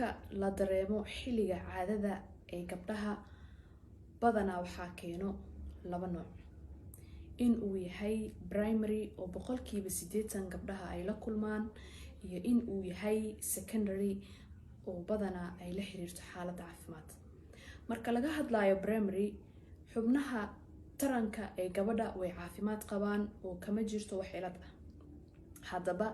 xanuunka la dareemo xilliga caadada ee gabdhaha badanaa waxaa keeno laba nooc. In uu yahay primary oo boqolkiiba 80 gabdhaha ay la kulmaan, iyo in uu yahay secondary oo badanaa ay la xiriirto xaalad caafimaad. Marka laga hadlayo primary, xubnaha taranka ee gabadha way caafimaad qabaan oo kama jirto wax cilad ah. Haddaba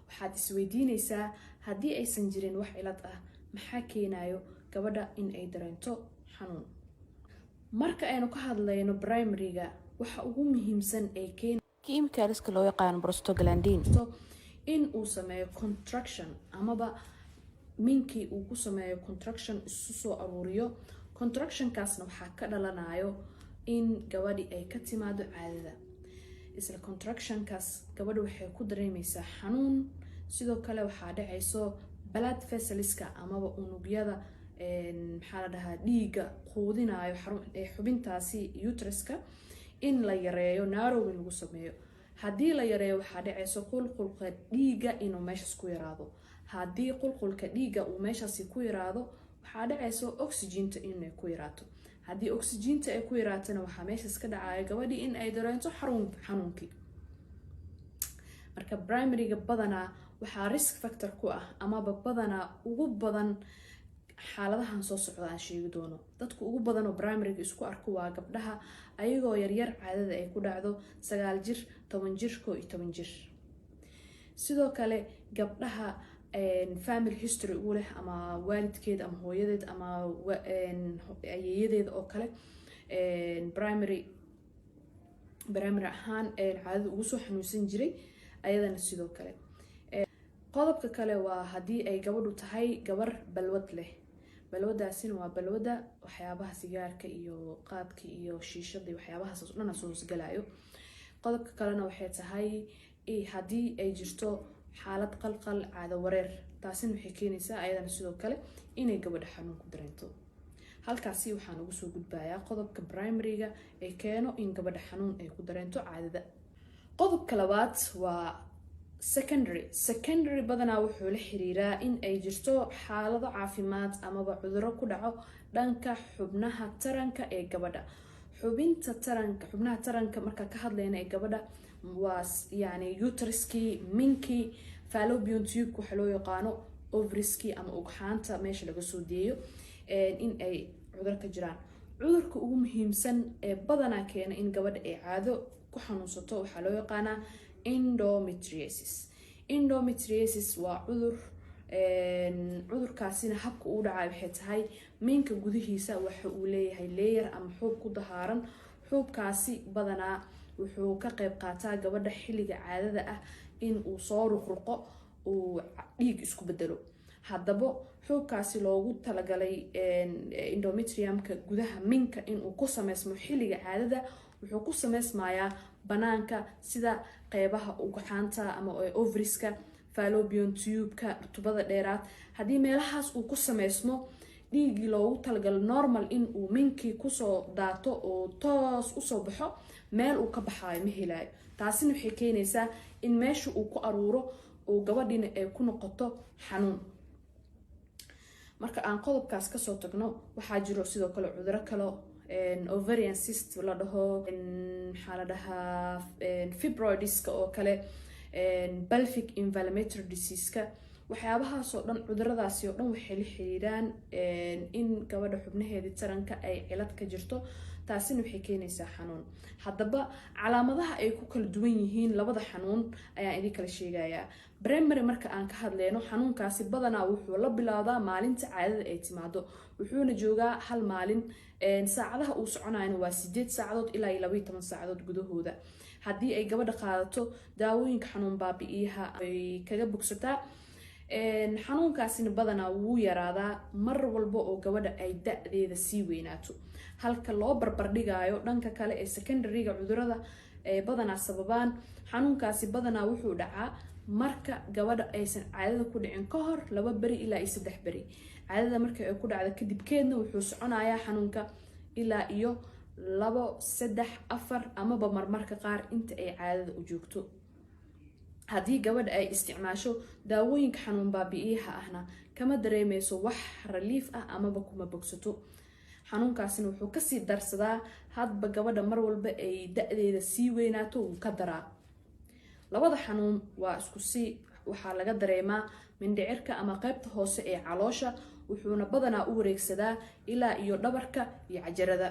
waxaad isweydiinaysaa, haddii aysan jirin wax cilad ah, maxaa keenayo gabadha in ay dareento xanuun? Marka aynu ka hadlayno primary-ga, waxa ugu muhiimsan ee chemicalska loo yaqaan prostaglandin in uu sameeyo contraction amaba minkii uu ku sameeyo contraction isu soo aruuriyo. Contractionkaasna waxaa ka dhalanayo in gabadhi ay ka timaado caadada. Isla contractionkaas gabadha waxay ku dareemaysaa xanuun. Sidoo kale waxaa dhacayso blood vesselska amaba unugyada dhiiga quudinayo xubintaasi uteruska in la yareeyo, narrowing lagu sameeyo. Haddii la yareeyo waxaa dhacayso qulqulka dhiiga inuu meeshaas ku yaraado. Haddii qulqulka dhiiga uu meeshaasi ku yaraado, waxaa dhacayso oxygen-ta inay ku yaraato. haddii oxygen-ta ay ku yaraatana waxaa meeshaas ka dhacaya gabadhii in ay dareento xanuunkii. marka primary-ga badanaa waxaa risk factor ku ah amaba badanaa ugu badan xaaladahan soo socda aan sheegi doono. dadku ugu badan oo primary-ga isku arko waa gabdhaha ayagoo yaryar caadada ay ku dhacdo 9 jir, 10 jir, 11 jir. sidoo kale gabdhaha family history u leh ama waalidkeed ama hooyadeed ama ayeeyadeed oo kale primary ahaan caadada ugu soo xanuunsan jiray ayadana sidoo kale. qodobka kale waa haddii ay gabadhu tahay gabar balwad leh. balwadaasina waa balwada waxyaabaha sigaarka iyo qaadka iyo shiishada iyo waxyaabahaas oo dhan soo galayo. qodobka kalena waxay tahay haddii ay jirto xaalad qalqal caado wareer, taasina waxay keenaysaa ayadana sidoo kale inay gabadha xanuun ku dareento. halkaasi waxaan ugu soo gudbayaa qodobka primary-ga ee keeno in gabadha xanuun ay ku dareento caadada. qodobka labaad waa secondary badanaa wuxuu la xiriiraa in ay jirto xaalado caafimaad amaba cudurro ku dhaco dhanka xubnaha taranka ee gabadha. xubnaha taranka marka ka hadlayna ee gabadha waa yani uteruskii, minkii, fallopian tube waxa loo yaqaano, ovarieskii ama ugxaanta meesha laga soo deeyo in ay cudur ka jiraan. cudurka ugu muhiimsan ee badanaa keena in gabadha ay caado ku xanuunsato waxaa loo yaqaanaa endometriosis waa cudurkaasina habka uu dhacay waxay tahay minka gudihiisa waxa uu leeyahay layer ama xuub ku dahaaran. xuubkaasi badanaa wuxuu ka qayb qaataa gabadha xilliga caadada ah in uu soo ruqruqo uu dhiig isku bedelo. haddaba xuubkaasi loogu talagalay endometriumka gudaha minka inuu ku sameysmo xilliga caadada wuxuu ku sameysmayaa banaanka sida qeybaha ugxaanta ama ovarieska, fallopian tube-ka, tubada dheeraad. haddii meelahaas uu ku sameysmo dhiigii loogu talagalo normal in uu minkii kusoo daato oo toos usoo baxo, meel uu ka baxaayo ma helayo. taasina waxay keenaysaa in meesha uu ku aruuro oo gabadhina ay ku noqoto xanuun. marka aan qodobkaas kasoo tagno waxaa jiro sidoo kale cuduro kale ovarian cyst la dhaho, maxaa la dhahaa fibroidiska oo kale, pelvic inflammatory disease-ka. waxyaabahaas oo dhan, cuduradaasi oo dhan waxay la xiriiraan in gabadha xubnaheedii taranka ay cilad ka jirto, taasina waxay keenaysaa xanuun. haddaba calaamadaha ay ku kala duwan yihiin labada xanuun ayaan idin kala sheegayaa. primary marka aan ka hadleyno, xanuunkaasi badanaa wuxuu la bilowdaa maalinta caadada ay timaado, wuxuuna joogaa hal maalin. saacadaha uu soconayna waa 8 saacadood ilaa 12 saacadood gudahooda. haddii ay gabadha qaadato daawooyinka xanuun baabi'iyaha ay kaga bogsataa. xanuunkaasina badanaa wuu yaraadaa mar walba oo gabadha ay da-deeda sii weynaato. halka loo barbardhigayo dhanka kale ee secondary-ga cudurada badanaa sababaan. xanuunkaasi badanaa wuxuu dhacaa marka gabadha aysan caadada ku dhicin ka hor 2 beri ilaa 3 beri. caadada marka ay ku dhacdo kadibkeedna wuxuu soconayaa xanuunka ilaa iyo 2, 3, 4 amaba marmarka qaar inta ay caadada u joogto. haddii gabadha ay isticmaasho daawooyinka xanuun baabi'iyaha ahna kama dareemayso wax relief ah amaba kuma bogsato. xanuunkaasina wuxuu kasii darsadaa hadba gabadha mar walba ay da-deeda sii weynaato wuu ka daraa. labada xanuun waa isku sii, waxaa laga dareemaa mindhicirka ama qaybta hoose ee caloosha, wuxuuna badanaa u wareegsadaa ilaa iyo dhabarka iyo cajarada.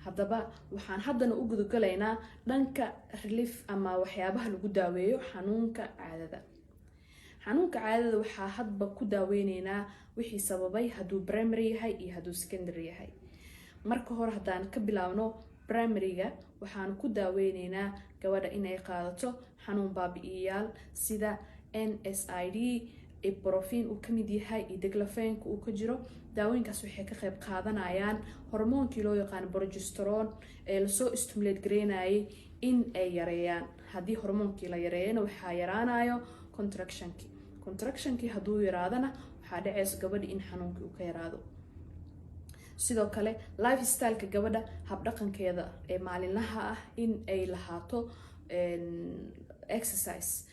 haddaba waxaan haddana u gudagalaynaa dhanka relief ama waxyaabaha lagu daaweeyo xanuunka caadada. xanuunka caadada waxaa hadba ku daaweyneynaa wixii sababay, hadduu primary yahay iyo hadduu secondary yahay. marka hore haddaan ka bilaabno primaryga, waxaan ku daaweyneynaa gabadha inay qaadato xanuun baabi'iyayaal sida NSAID, ibuprofen uu kamid yahay iyo diclofenka uu ka jiro. daawooyinkaas waxay ka qayb qaadanayaan hormoonkii loo yaqaan progesterone ee lasoo stimulate gareynayay in ay yareeyaan. haddii hormoonkii la yareeyana waxaa yaraanayo contractionkii hadduu yaraadana waxaa dhacaysa gabadhi in xanuunkii uu ka yaraado. sidoo kale lifestyleka gabadha, habdhaqankeeda ee maalinlaha ah in ay lahaato exercise.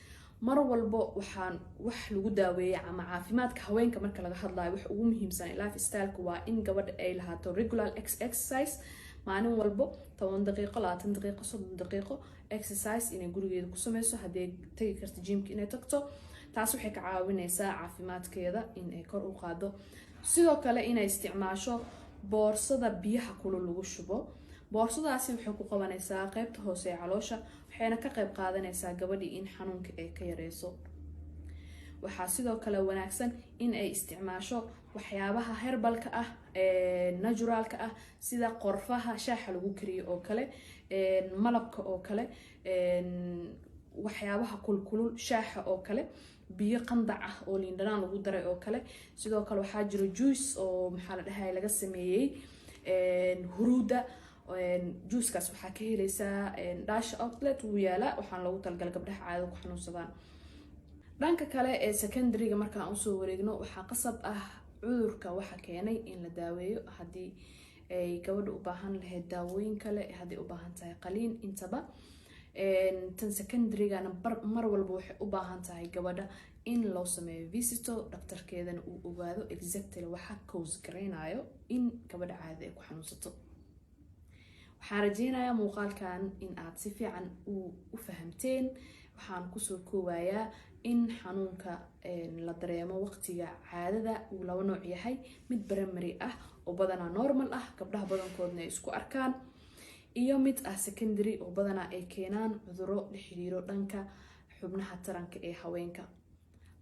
mar walbo waxaan wax lagu daaweeya ama caafimaadka haweenka marka laga hadlayo wax ugu muhiimsan lifestyleka waa in gabadha ay lahaato regular exercise. maalin walbo 10 daqiiqo, 20 daqiiqo, 30 daqiiqo exercise inay gurigeeda ku sameyso. haddii tagi karto gymka inay tagto, taas waxay ka caawinaysaa caafimaadkeeda in ay kor u qaado. sidoo kale inay isticmaasho boorsada biyaha kulul lagu shubo. boorsadaasi waxay ku qabanaysaa qaybta hoose ee caloosha, waxayna ka qayb qaadanaysaa gabadhii in xanuunka ay ka yareyso. waxaa sidoo kale wanaagsan in ay isticmaasho waxyaabaha herbalka ah ee naturalka ah sida qorfaha shaaxa lagu kariyo oo kale, malabka oo kale, waxyaabaha kulkulul, shaaxa oo kale, biyo qandac ah oo liin dhanaan lagu daray oo kale. sidoo kale waxaa jiro juice oo maxaa la dhahay laga sameeyey huruuda. juicekaas waxaa ka helaysaa Dasha outlet wuu yaalaa, waxaan loogu talagalay gabdhaha caadada ku xanuunsadaan. dhanka kale ee secondaryga markaan usoo wareegno, waxaa qasab ah cudurka waxa keenay in la daaweeyo. haddii ay gabadha u baahan lahayd daawooyin kale, haddii u baahan tahay qaliin, intaba. tan secondarygana mar walba waxay u baahan tahay gabadha in loo sameeyo visito, dhaktarkeedana uu ogaado exactly waxa cause gareynayo in gabadha caadada ay ku xanuunsato. waxaan rajeynayaa muuqaalkan in aad si fiican u fahamteen. waxaan kusoo koobayaa in xanuunka la dareemo waqtiga caadada uu laba nooc yahay, mid primary ah oo badanaa normal ah, gabdhaha badankoodna ay isku arkaan, iyo mid ah secondary oo badanaa ay keenaan cuduro la xiriiro dhanka xubnaha taranka ee haweenka.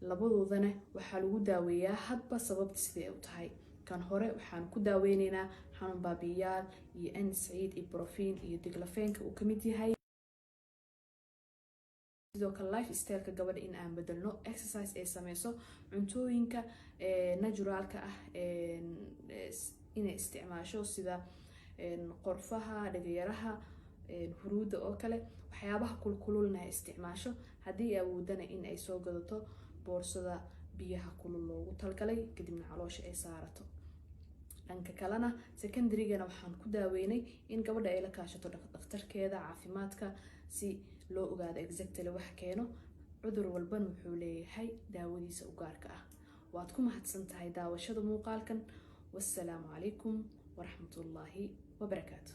labadoodana waxaa lagu daaweeyaa hadba sababta siday u tahay. kan hore waxaan ku daaweyneynaa xanuun baabi'iyaal iyo NSAID, ibuprofen iyo diclofenka uu kamid yahay. sidoo kale lifestyleka gabadha in aan bedelno, exercise ay sameyso, cuntooyinka naturalka ah inay isticmaasho sida qorfaha, dhagayaraha, huruuda oo kale, waxyaabaha kulkululna ay isticmaasho. haddii awoodana in ay soo gadato boorsada biyaha kulul loogu talgalay, kadibna caloosha ay saarato. dhanka kalena secondarygana waxaan ku daaweynay in gabadha ay la kaashato dhakhtarkeeda caafimaadka si loo ogaado exactly wax keeno. cudur walbana wuxuu leeyahay daawadiisa u gaarka ah. waad ku mahadsan tahay daawashada muuqaalkan. wassalaamu calaykum waraxmatullaahi wabarakaatu.